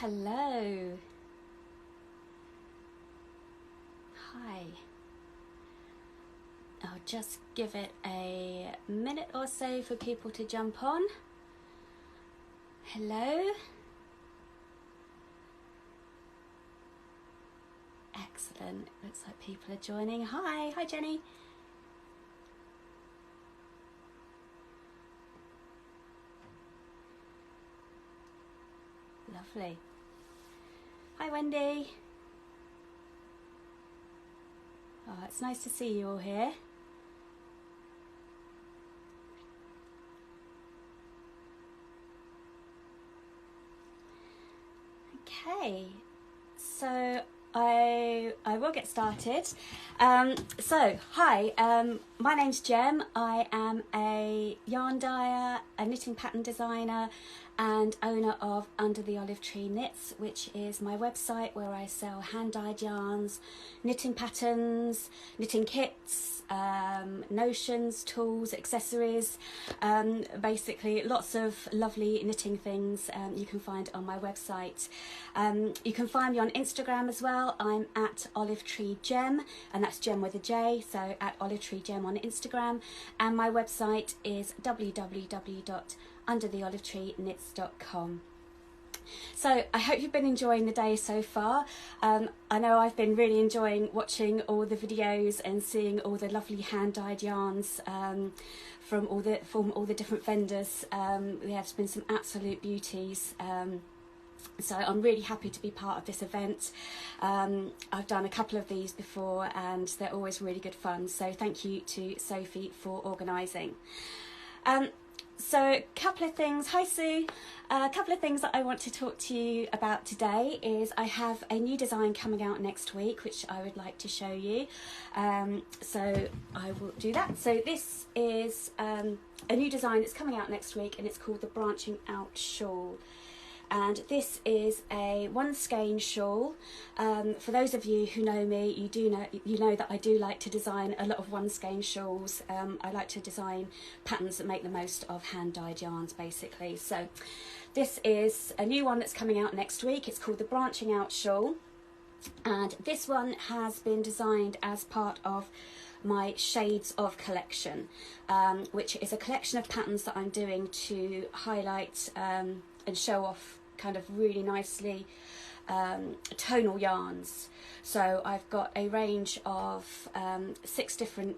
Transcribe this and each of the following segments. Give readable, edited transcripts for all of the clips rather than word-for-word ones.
Hello. Hi. I'll just give it a minute or so for people to jump on. Hello. Excellent. Looks like people are joining. Hi Jenny. Lovely. Hi Wendy. Oh, it's nice to see you all here. Okay, so I will get started. Hi, my name's Jem. I am a yarn dyer, a knitting pattern designer and owner of Under the Olive Tree Knits, which is my website where I sell hand-dyed yarns, knitting patterns, knitting kits, notions, tools, accessories, basically lots of lovely knitting things you can find on my website. You can find me on Instagram as well. I'm at Olive Tree Jem, and that's Jem with a J, so at Olive Tree Jem on Instagram, and my website is www.undertheolivetreeknits.com. So I hope you've been enjoying the day so far. I know I've been really enjoying watching all the videos and seeing all the lovely hand-dyed yarns from all the different vendors. There's been some absolute beauties. So I'm really happy to be part of this event. I've done a couple of these before and they're always really good fun. So thank you to Sophie for organising. So a couple of things, hi Sue, a couple of things that I want to talk to you about today is I have a new design coming out next week which I would like to show you. So I will do that. So this is a new design that's coming out next week and it's called the Branching Out Shawl. And this is a one skein shawl. For those of you who know me, you know that I do like to design a lot of one skein shawls. I like to design patterns that make the most of hand dyed yarns basically. So this is a new one that's coming out next week. It's called the Branching Out Shawl. And this one has been designed as part of my Shades of collection, which is a collection of patterns that I'm doing to highlight and show off kind of really nicely tonal yarns. So I've got a range of 6 different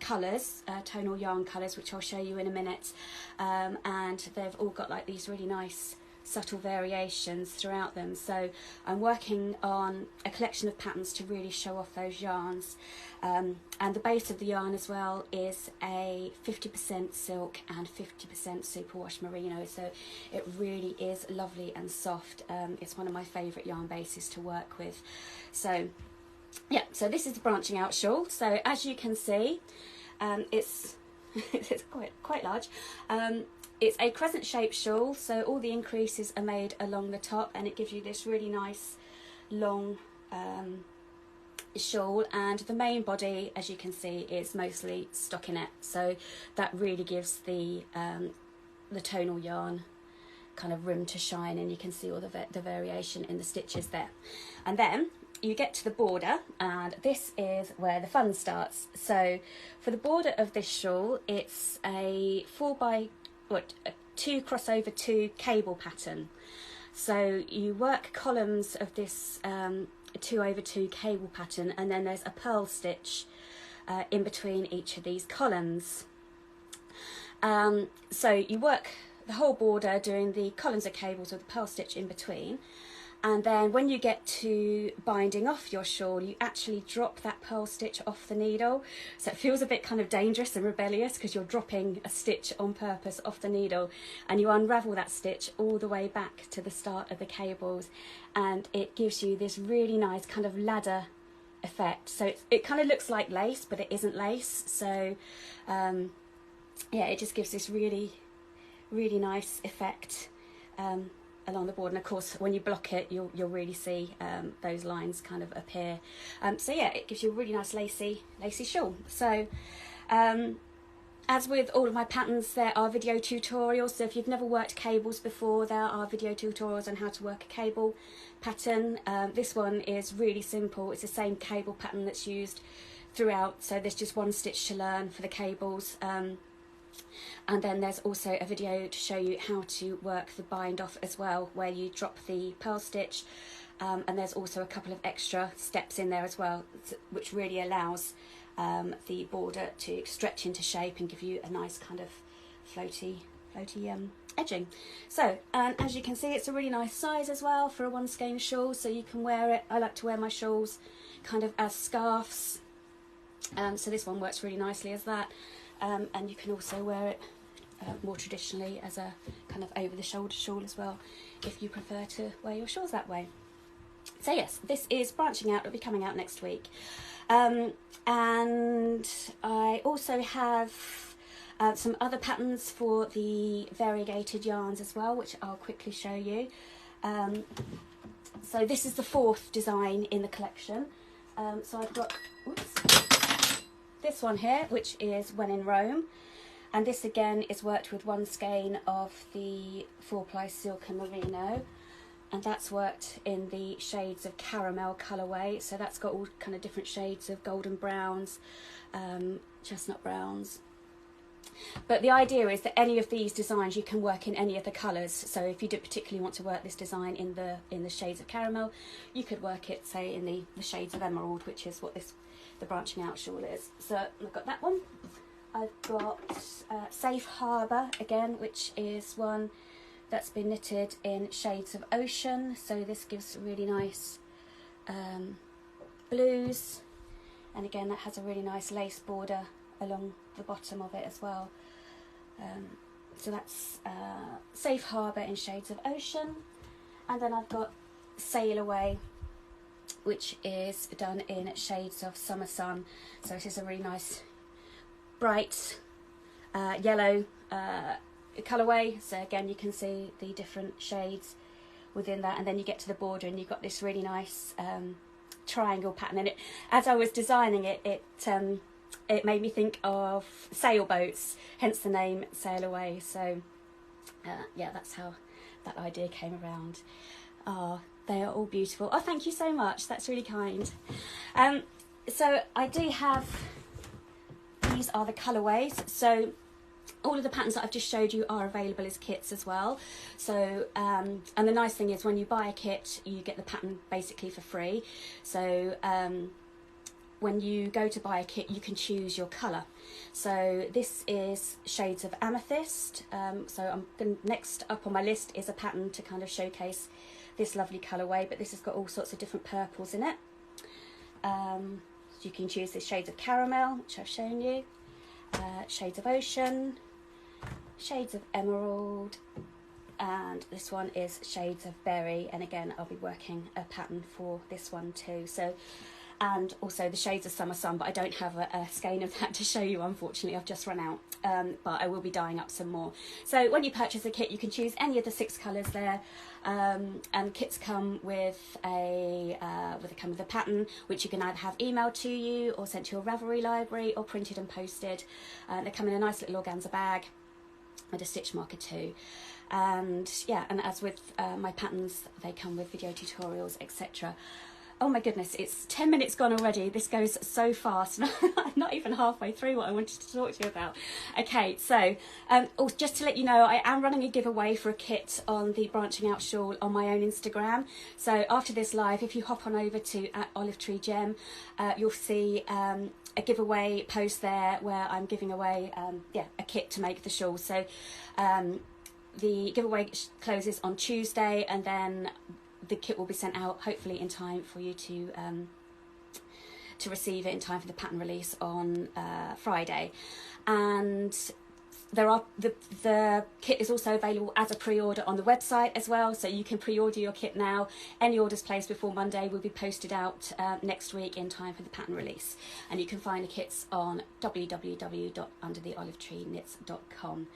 colours, tonal yarn colours, which I'll show you in a minute, and they've all got like these really nice subtle variations throughout them. So I'm working on a collection of patterns to really show off those yarns, and the base of the yarn as well is a 50% silk and 50% superwash merino, so it really is lovely and soft. It's one of my favourite yarn bases to work with. So yeah, so this is the Branching Out Shawl. So as you can see, it's it's quite large. It's a crescent shaped shawl, so all the increases are made along the top and it gives you this really nice long shawl, and the main body, as you can see, is mostly stockinette, so that really gives the tonal yarn kind of room to shine, and you can see all the variation in the stitches there. And then you get to the border, and this is where the fun starts. So for the border of this shawl, it's a 2 crossover 2 cable pattern. So you work columns of this 2/2 cable pattern, and then there's a purl stitch in between each of these columns. So you work the whole border doing the columns of cables with the purl stitch in between, and then when you get to binding off your shawl, you actually drop that purl stitch off the needle. So it feels a bit kind of dangerous and rebellious because you're dropping a stitch on purpose off the needle, and you unravel that stitch all the way back to the start of the cables, and it gives you this really nice kind of ladder effect. So it kind of looks like lace, but it isn't lace. So yeah, it just gives this really nice effect along the board, and of course when you block it you'll really see those lines kind of appear. So yeah, it gives you a really nice lacy shawl. So and As with all of my patterns, there are video tutorials, so if you've never worked cables before, there are video tutorials on how to work a cable pattern. This one is really simple. It's the same cable pattern that's used throughout, so there's just one stitch to learn for the cables. And then there's also a video to show you how to work the bind off as well, where you drop the purl stitch, and there's also a couple of extra steps in there as well, which really allows the border to stretch into shape and give you a nice kind of floaty edging. So as you can see, it's a really nice size as well for a one skein shawl, so you can wear it. I like to wear my shawls kind of as scarves, so this one works really nicely as that, and you can also wear it more traditionally as a kind of over the shoulder shawl as well, if you prefer to wear your shawls that way. So yes, this is branching out. It'll be coming out next week. And I also have some other patterns for the variegated yarns as well, which I'll quickly show you. So this is the fourth design in the collection. So I've got this one here, which is When in Rome. And this again is worked with one skein of the 4-ply silk and merino. And that's worked in the shades of caramel colourway, so that's got all kind of different shades of golden browns, chestnut browns. But the idea is that any of these designs you can work in any of the colours. So if you did particularly want to work this design in the shades of caramel, you could work it, say, in the shades of emerald, which is what the branching out shawl is. So I've got that one. I've got Safe Harbour again, which is one that's been knitted in shades of ocean, so this gives really nice blues, and again that has a really nice lace border along the bottom of it as well. So that's Safe Harbour in shades of ocean. And then I've got Sail Away, which is done in shades of summer sun, so it is a really nice bright yellow colourway. So again, you can see the different shades within that, and then you get to the border and you've got this really nice triangle pattern. And as I was designing it, it made me think of sailboats, hence the name Sail Away. So yeah, that's how that idea came around. They are all beautiful. Oh, thank you so much, that's really kind. So I do have, these are the colourways. So all of the patterns that I've just showed you are available as kits as well. So and the nice thing is when you buy a kit, you get the pattern basically for free. So when you go to buy a kit, you can choose your colour. So this is shades of amethyst. So I'm going, next up on my list is a pattern to kind of showcase this lovely colourway, but this has got all sorts of different purples in it. So you can choose the shades of caramel, which I've shown you, shades of ocean, shades of emerald, and this one is shades of berry. And again, I'll be working a pattern for this one too. So, and also the shades of summer sun, but I don't have a skein of that to show you, unfortunately. I've just run out, but I will be dyeing up some more. So when you purchase a kit, you can choose any of the 6 colours there, and kits come with a pattern, which you can either have emailed to you or sent to your Ravelry library or printed and posted. They come in a nice little organza bag with a stitch marker too. And yeah, and as with my patterns, they come with video tutorials, etc. Oh my goodness, it's 10 minutes gone already. This goes so fast. I'm not even halfway through what I wanted to talk to you about. Okay, so just to let you know, I am running a giveaway for a kit on the Branching Out Shawl on my own Instagram. So after this live, if you hop on over to @OliveTreeGem, you'll see a giveaway post there where I'm giving away a kit to make the shawl. So the giveaway closes on Tuesday, and then the kit will be sent out hopefully in time for you to receive it in time for the pattern release on Friday. And the kit is also available as a pre-order on the website as well, so you can pre-order your kit now. Any orders placed before Monday will be posted out next week in time for the pattern release, and you can find the kits on www.undertheolivetreeknits.com.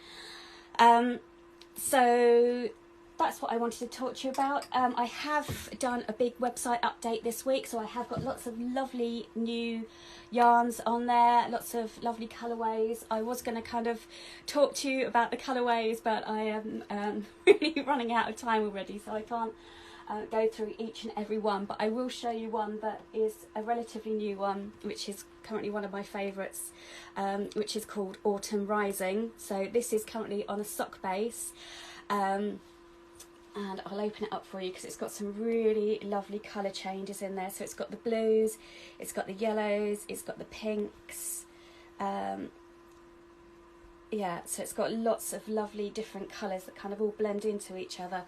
So that's what I wanted to talk to you about. I have done a big website update this week, so I have got lots of lovely new yarns on there, lots of lovely colourways. I was going to kind of talk to you about the colourways, but I am really running out of time already, so I can't go through each and every one, but I will show you one that is a relatively new one, which is currently one of my favourites, which is called Autumn Rising. So this is currently on a sock base, and I'll open it up for you because it's got some really lovely colour changes in there. So it's got the blues, it's got the yellows, it's got the pinks, yeah, so it's got lots of lovely different colours that kind of all blend into each other.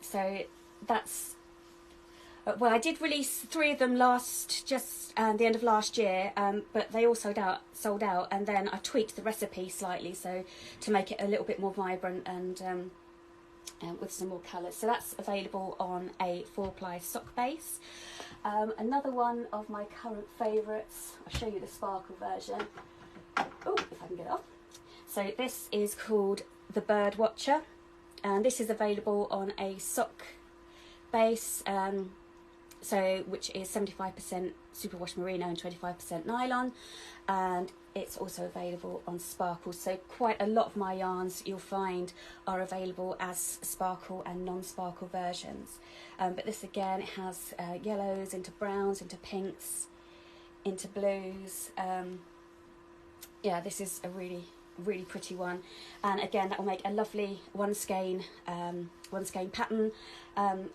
So that's, well, I did release 3 of them just the end of last year, but they all sold out, and then I tweaked the recipe slightly so to make it a little bit more vibrant and with some more colours. So that's available on a 4-ply sock base. Another one of my current favourites, I'll show you the sparkle version. Oh, if I can get it off. So this is called the Bird Watcher, and this is available on a sock base, which is 75% superwash merino and 25% nylon, and it's also available on sparkle. So quite a lot of my yarns you'll find are available as sparkle and non-sparkle versions, but this again, it has yellows into browns, into pinks, into blues. Yeah, this is a really pretty one, and again that will make a lovely one skein pattern.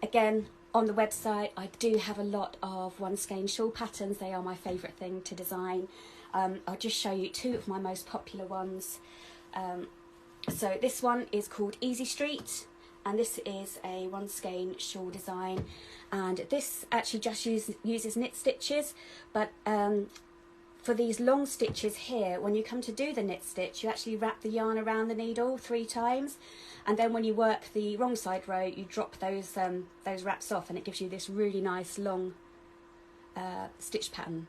Again, on the website I do have a lot of one skein shawl patterns. They are my favourite thing to design. I'll just show you 2 of my most popular ones. So this one is called Easy Street, and this is a one skein shawl design, and this actually just uses knit stitches, but for these long stitches here, when you come to do the knit stitch, you actually wrap the yarn around the needle 3 times, and then when you work the wrong side row, you drop those wraps off, and it gives you this really nice long stitch pattern,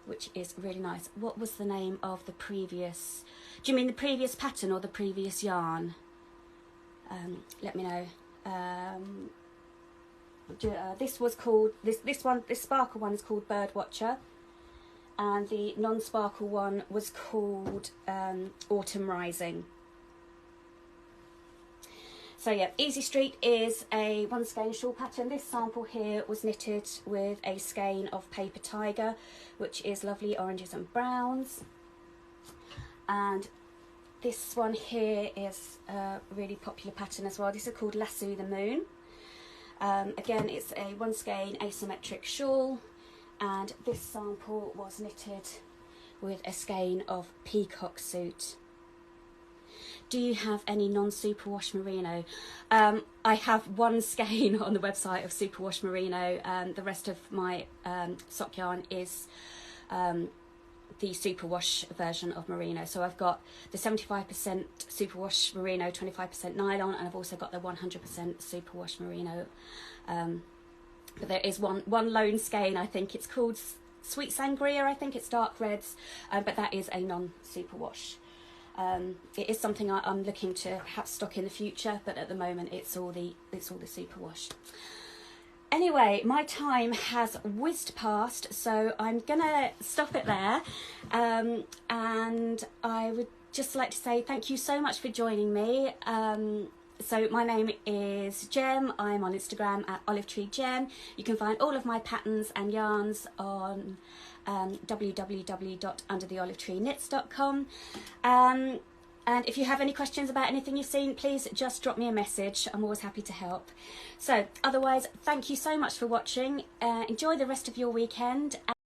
which is really nice. What was the name of the previous? Do you mean the previous pattern or the previous yarn? Let me know. This was called this sparkle one is called Bird Watcher, and the non-sparkle one was called Autumn Rising. So yeah, Easy Street is a one skein shawl pattern. This sample here was knitted with a skein of Paper Tiger, which is lovely oranges and browns. And this one here is a really popular pattern as well. This is called Lasso the Moon. Again, it's a one skein asymmetric shawl, and this sample was knitted with a skein of Peacock Suit. Do you have any non-superwash merino? I have one skein on the website of superwash merino, and the rest of my sock yarn is the superwash version of merino. So I've got the 75% superwash merino, 25% nylon, and I've also got the 100% superwash merino. But there is one lone skein, I think it's called Sweet Sangria, I think it's dark reds, but that is a non-superwash. It is something I'm looking to have stock in the future, but at the moment it's all the superwash. Anyway, my time has whizzed past, so I'm gonna stop it there, and I would just like to say thank you so much for joining me. So my name is Gem. I'm on Instagram at olivetreegem. You can find all of my patterns and yarns on www.undertheolivetreeknits.com. And if you have any questions about anything you've seen, please just drop me a message. I'm always happy to help. So otherwise, thank you so much for watching. Enjoy the rest of your weekend.